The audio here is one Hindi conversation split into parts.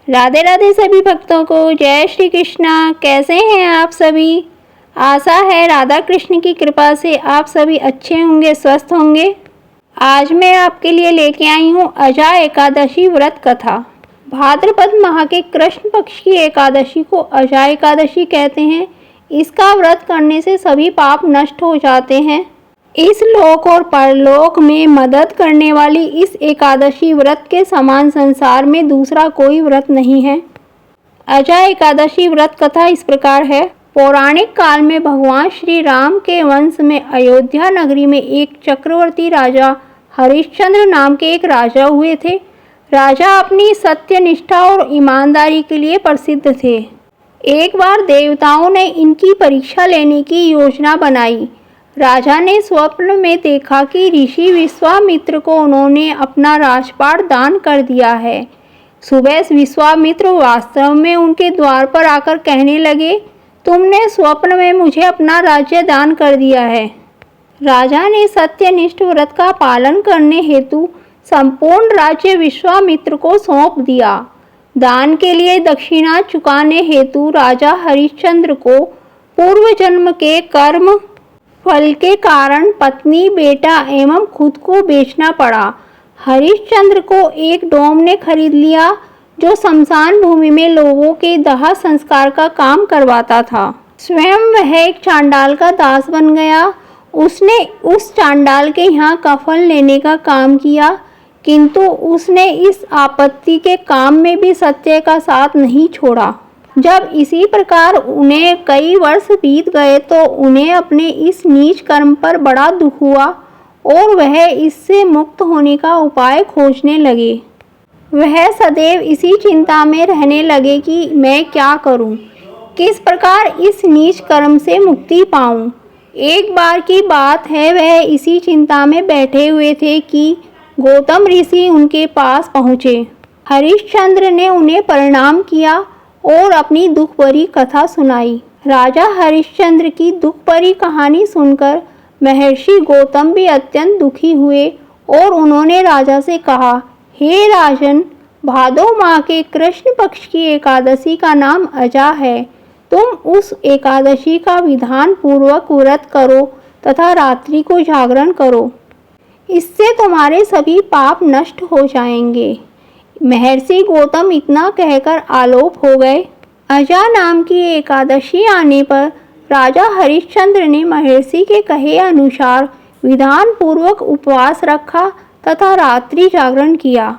राधे राधे सभी भक्तों को। जय श्री कृष्णा। कैसे हैं आप सभी? आशा है राधा कृष्ण की कृपा से आप सभी अच्छे होंगे, स्वस्थ होंगे। आज मैं आपके लिए लेके आई हूँ अजा एकादशी व्रत कथा। भाद्रपद माह के कृष्ण पक्ष की एकादशी को अजा एकादशी कहते हैं। इसका व्रत करने से सभी पाप नष्ट हो जाते हैं। इस लोक और परलोक में मदद करने वाली इस एकादशी व्रत के समान संसार में दूसरा कोई व्रत नहीं है। अजा एकादशी व्रत कथा इस प्रकार है। पौराणिक काल में भगवान श्री राम के वंश में अयोध्या नगरी में एक चक्रवर्ती राजा हरिश्चंद्र नाम के एक राजा हुए थे। राजा अपनी सत्यनिष्ठा और ईमानदारी के लिए प्रसिद्ध थे। एक बार देवताओं ने इनकी परीक्षा लेने की योजना बनाई। राजा ने स्वप्न में देखा कि ऋषि विश्वामित्र को उन्होंने अपना राजपाट दान कर दिया है। सुबह विश्वामित्र वास्तव में उनके द्वार पर आकर कहने लगे, तुमने स्वप्न में मुझे अपना राज्य दान कर दिया है। राजा ने सत्यनिष्ठ व्रत का पालन करने हेतु संपूर्ण राज्य विश्वामित्र को सौंप दिया। दान के लिए दक्षिणा चुकाने हेतु राजा हरिश्चंद्र को पूर्व जन्म के कर्म फल के कारण पत्नी, बेटा एवं खुद को बेचना पड़ा। हरिश्चंद्र को एक डोम ने खरीद लिया जो शमशान भूमि में लोगों के दाह संस्कार का काम करवाता था। स्वयं वह एक चांडाल का दास बन गया। उसने उस चांडाल के यहाँ कफन लेने का काम किया, किंतु उसने इस आपत्ति के काम में भी सत्य का साथ नहीं छोड़ा। जब इसी प्रकार उन्हें कई वर्ष बीत गए तो उन्हें अपने इस नीच कर्म पर बड़ा दुख हुआ और वह इससे मुक्त होने का उपाय खोजने लगे। वह सदैव इसी चिंता में रहने लगे कि मैं क्या करूं, किस प्रकार इस नीच कर्म से मुक्ति पाऊं। एक बार की बात है, वह इसी चिंता में बैठे हुए थे कि गौतम ऋषि उनके पास पहुँचे। हरिश्चंद्र ने उन्हें प्रणाम किया और अपनी दुख भरी कथा सुनाई। राजा हरिश्चंद्र की दुख भरी कहानी सुनकर महर्षि गौतम भी अत्यंत दुखी हुए और उन्होंने राजा से कहा, हे राजन, भादो माह के कृष्ण पक्ष की एकादशी का नाम अजा है। तुम उस एकादशी का विधान पूर्वक व्रत करो तथा रात्रि को जागरण करो। इससे तुम्हारे सभी पाप नष्ट हो जाएंगे। महर्षि गौतम इतना कहकर आलोप हो गए। अजा नाम की एकादशी आने पर राजा हरिश्चंद्र ने महर्षि के कहे अनुसार विधान पूर्वक उपवास रखा तथा रात्रि जागरण किया।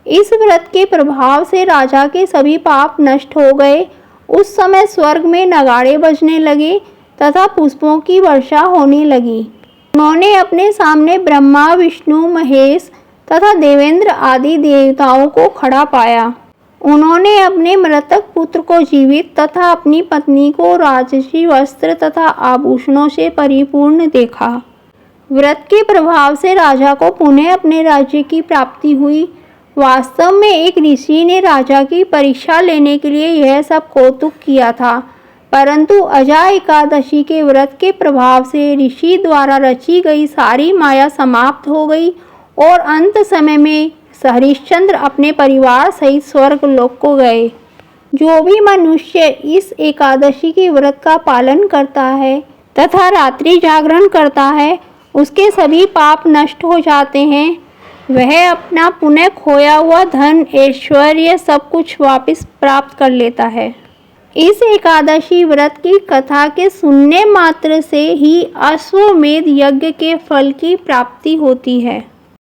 इस व्रत के प्रभाव से राजा के सभी पाप नष्ट हो गए। उस समय स्वर्ग में नगाड़े बजने लगे तथा पुष्पों की वर्षा होने लगी। उन्होंने अपने सामने ब्रह्मा, विष्णु, महेश तथा देवेंद्र आदि देवताओं को खड़ा पाया। उन्होंने अपने मृतक पुत्र को जीवित तथा अपनी पत्नी को राजसी वस्त्र तथा आभूषणों से परिपूर्ण देखा। व्रत के प्रभाव से राजा को पुनः अपने राज्य की प्राप्ति हुई। वास्तव में एक ऋषि ने राजा की परीक्षा लेने के लिए यह सब कौतुक किया था, परंतु अजा एकादशी के व्रत के प्रभाव से ऋषि द्वारा रची गई सारी माया समाप्त हो गई और अंत समय में हरिश्चंद्र अपने परिवार सहित स्वर्ग लोक को गए। जो भी मनुष्य इस एकादशी के व्रत का पालन करता है तथा रात्रि जागरण करता है, उसके सभी पाप नष्ट हो जाते हैं। वह अपना पुनः खोया हुआ धन, ऐश्वर्य सब कुछ वापस प्राप्त कर लेता है। इस एकादशी व्रत की कथा के सुनने मात्र से ही अश्वमेध यज्ञ के फल की प्राप्ति होती है।